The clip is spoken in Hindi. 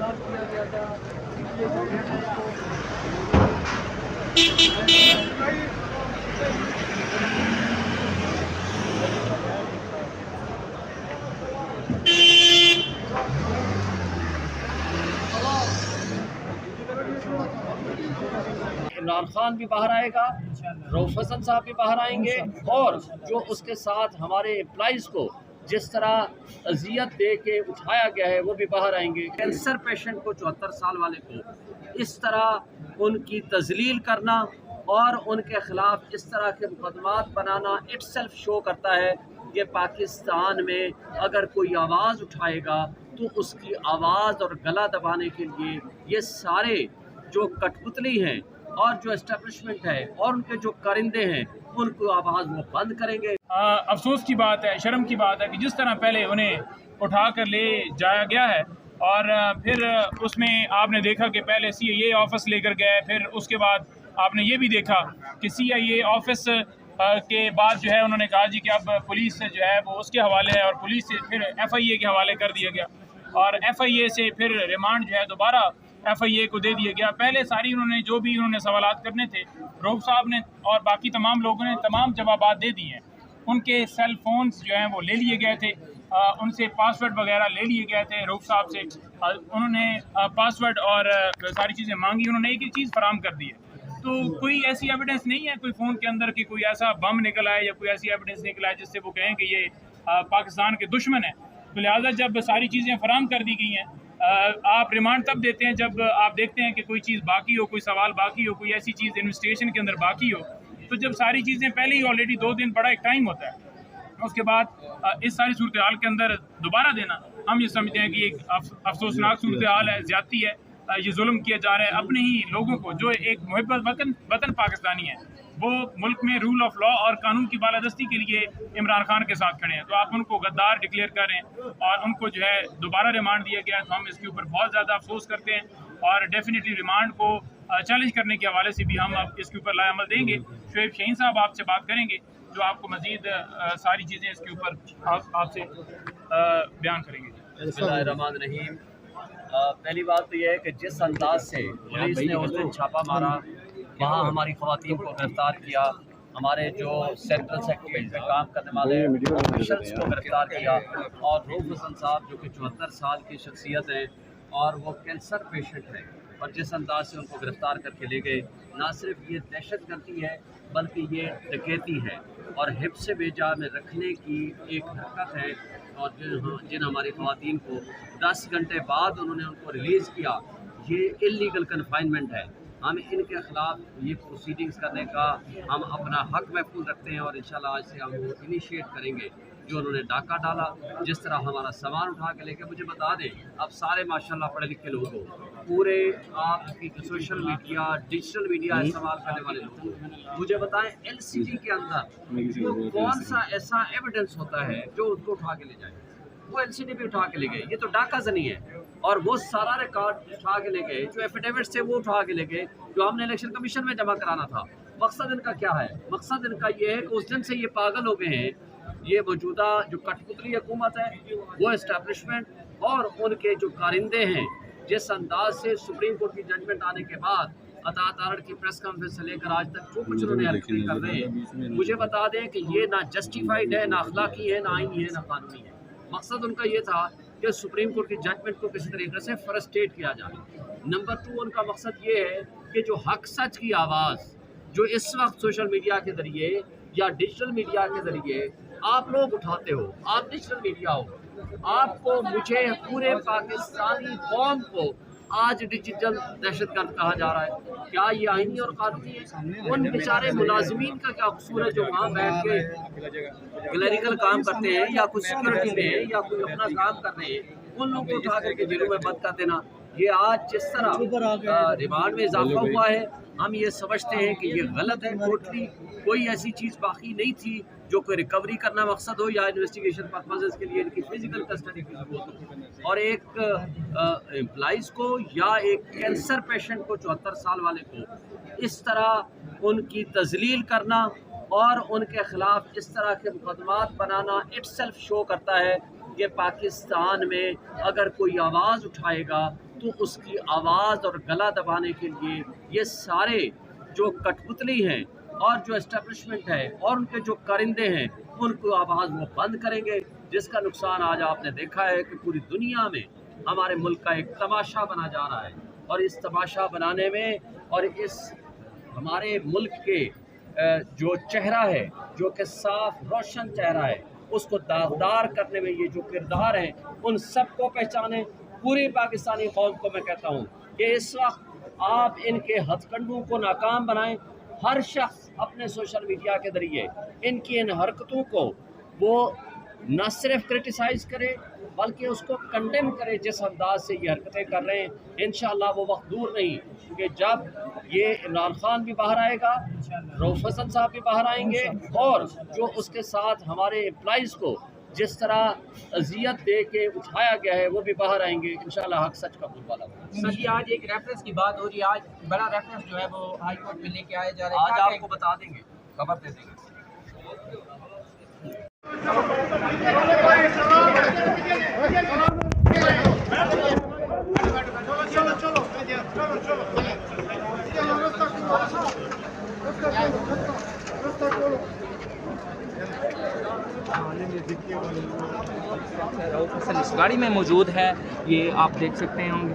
गिरफ्तार किया गया था। इसलिए गवर्नमेंट इमरान खान भी बाहर आएगा, रऊफ हसन साहब भी बाहर आएंगे, और जो उसके साथ हमारे एम्प्लॉइज़ को जिस तरह अजियत दे के उठाया गया है वो भी बाहर आएंगे। कैंसर पेशेंट को 74 साल वाले को इस तरह उनकी तजलील करना और उनके ख़िलाफ़ इस तरह के मुकदमात बनाना इट्सेल्फ शो करता है कि पाकिस्तान में अगर कोई आवाज़ उठाएगा तो उसकी आवाज़ और गला दबाने के लिए ये सारे जो कठपुतली हैं और जो एस्टेब्लिशमेंट है और उनके जो कारिंदे हैं उनको आवाज़ वो बंद करेंगे। अफसोस की बात है, शर्म की बात है कि जिस तरह पहले उन्हें उठा कर ले जाया गया है और फिर उसमें आपने देखा कि पहले CIA ऑफिस लेकर गए, फिर उसके बाद आपने ये भी देखा कि CIA ऑफिस के बाद जो है उन्होंने कहा जी कि अब पुलिस से जो है वो उसके हवाले है, और पुलिस से फिर FIA के हवाले कर दिया गया, और FIA से फिर रिमांड जो है दोबारा FIA को दे दिया गया। पहले सारी उन्होंने जो भी उन्होंने सवालात करने थे रऊफ साहब ने और बाकी तमाम लोगों ने तमाम जवाबात दे दिए हैं। उनके सेल फोन्स जो हैं वो ले लिए गए थे, उनसे पासवर्ड वगैरह ले लिए गए थे रऊफ साहब से, उन्होंने पासवर्ड और सारी चीज़ें मांगी, उन्होंने एक एक चीज़ फराम कर दी है। तो कोई ऐसी एविडेंस नहीं है कोई फ़ोन के अंदर कि कोई ऐसा बम निकल आए या कोई ऐसी एविडेंस निकल आए जिससे वो कहें कि ये पाकिस्तान के दुश्मन है। तो लिहाजा जब सारी चीज़ें फराम कर दी गई हैं, आप रिमांड तब देते हैं जब आप देखते हैं कि कोई चीज़ बाकी हो, कोई सवाल बाकी हो, कोई ऐसी चीज़ इन्वेस्टिगेशन के अंदर बाकी हो। तो जब सारी चीज़ें पहले ही ऑलरेडी 2 दिन बड़ा एक टाइम होता है, उसके बाद इस सारी सूरत हाल के अंदर दोबारा देना, हम ये समझते हैं कि एक अफसोसनाक सूरत हाल है, ज़्यादती है, ये जुल्म किया जा रहा है अपने ही लोगों को जो एक मुहब्बत वतन पाकिस्तानी है, वो मुल्क में रूल ऑफ लॉ और कानून की बालादस्ती के लिए इमरान खान के साथ खड़े हैं। तो आप उनको गद्दार डिक्लेयर कर रहे हैं और उनको जो है दोबारा रिमांड दिया गया है, तो हम इसके ऊपर बहुत ज़्यादा अफसोस करते हैं और डेफिनेटली रिमांड को चैलेंज करने के हवाले से भी हम अब इसके ऊपर लाएअमल देंगे। शोएब शाहीन साहब आपसे बात करेंगे जो आपको मज़ीद सारी चीज़ें इसके ऊपर आपसे बयान करेंगे। बिस्मिल्लाहिर्रहमानिर्रहीम। पहली बात तो यह है कि जिस अंदाज से पुलिस ने उस दिन छापा मारा, वहाँ हमारी ख़वातीन को गिरफ़्तार किया, हमारे जो सेंट्रल सेक्रेटरीज में काम करने वाले ऑफिशल्स को गिरफ़्तार किया, और रऊफ हसन साहब जो कि 74 साल की शख्सियत हैं और वो कैंसर पेशेंट हैं, और जिस अंदाज से उनको गिरफ़्तार करके ले गए, ना सिर्फ ये दहशत गर्दी है बल्कि ये डकैती है और हिफ्ज़ बेजा में रखने की एक हरकत है। और जिन हमारी ख़वातीन को 10 घंटे बाद उन्होंने उनको रिलीज़ किया, ये इल्लीगल कन्फाइनमेंट है। हम इनके ख़िलाफ़ ये प्रोसीडिंग्स करने का हम अपना हक़ महफूज रखते हैं और इंशाल्लाह आज से हम वो इनिशिएट करेंगे। जो उन्होंने डाका डाला, जिस तरह हमारा सामान उठा के लेके, मुझे बता दें अब सारे माशाल्लाह पढ़े लिखे लोग हो, पूरे आपकी सोशल मीडिया डिजिटल मीडिया इस्तेमाल करने वाले लोग, मुझे बताएं LCD के अंदर वो कौन सा ऐसा एविडेंस होता है जो उसको उठा के ले जाए? वो LCD भी उठा के ले गए, ये तो डाका जनी है। और वो सारा रिकॉर्ड उठा के ले गए, जो एफिडेविट से वो उठा के ले गए जो हमने इलेक्शन कमीशन में जमा कराना था। मकसद इनका क्या है? मकसद इनका ये है कि उस दिन से ये पागल हो गए हैं, ये मौजूदा जो कठपुतली हुकूमत है, वो इस्टेब्लिशमेंट और उनके जो कारिंदे हैं, जिस अंदाज से सुप्रीम कोर्ट की जजमेंट आने के बाद अदालत की प्रेस कॉन्फ्रेंस से लेकर आज तक जो कुछ उन्होंने हरकतें कर रहे हैं, मुझे बता दें कि ये ना जस्टिफाइड है, ना अखलाकी है, ना आईनी है, ना कानूनी है। मकसद उनका ये था कि सुप्रीम कोर्ट की जजमेंट को किसी तरीके से फ्रस्ट्रेट किया जाए। नंबर 2, उनका मकसद ये है कि जो हक सच की आवाज़ जो इस वक्त सोशल मीडिया के ज़रिए या डिजिटल मीडिया के ज़रिए आप लोग उठाते हो, आप डिजिटल मीडिया हो, आपको, मुझे, पूरे पाकिस्तानी कौम को आज डिजिटल दहशतगर्द कहा जा रहा है। क्या ये आईनी और कानूनी है? उन बेचारे मुलाजिमीन का क्या कसूर है जो वहाँ बैठ के क्लरिकल काम करते हैं या कुछ सिक्योरिटी में है या कोई अपना काम कर रहे हैं, उन लोगों को उठा करके जेलों में बंद कर देना? ये आज जिस तरह रिमांड में इजाफा हुआ है, हम ये समझते हैं कि ये गलत है। टोटली कोई ऐसी चीज़ बाकी नहीं थी जो कोई रिकवरी करना मकसद हो या इन्वेस्टिगेशन पर्पसेस के लिए इनकी फिजिकल कस्टडी की जरूरत हो। और एक एम्प्लॉइज़ को या एक कैंसर पेशेंट को 74 साल वाले को इस तरह उनकी तजलील करना और उनके ख़िलाफ़ इस तरह के मुकदमात बनाना इट्सेल्फ शो करता है कि पाकिस्तान में अगर कोई आवाज़ उठाएगा तो उसकी आवाज़ और गला दबाने के लिए ये सारे जो कठपुतली हैं और जो एस्टेब्लिशमेंट है और उनके जो कारिंदे हैं उनको आवाज़ वो बंद करेंगे, जिसका नुकसान आज आपने देखा है कि पूरी दुनिया में हमारे मुल्क का एक तमाशा बना जा रहा है। और इस तमाशा बनाने में और इस हमारे मुल्क के जो चेहरा है, जो कि साफ रोशन चेहरा है, उसको दागदार करने में ये जो किरदार हैं उन सबको पहचाने। पूरी पाकिस्तानी कौम को मैं कहता हूँ कि इस वक्त आप इनके हथकंडों को नाकाम बनाएं। हर शख्स अपने सोशल मीडिया के ज़रिए इनकी इन हरकतों को वो न सिर्फ क्रिटिसाइज़ करे बल्कि उसको कंडेम करे जिस अंदाज से ये हरकतें कर रहे हैं। इंशाअल्लाह वो वक्त दूर नहीं कि जब ये इमरान खान भी बाहर आएगा, रऊफ हसन साहब भी बाहर आएंगे और जो उसके साथ हमारे एम्प्लॉइज़ को जिस तरह अजियत दे के उठाया गया है वो भी बाहर आएंगे। इंशाअल्लाह हक सच का बोलबाला होगा। सर जी, आज एक रेफरेंस की बात हो रही है, आज बड़ा रेफरेंस जो है वो हाई कोर्ट में लेके आए जा रहे हैं। आज आपको बता देंगे, खबर दे देंगे। रऊफ हसन इस गाड़ी में मौजूद है, ये आप देख सकते होंगे।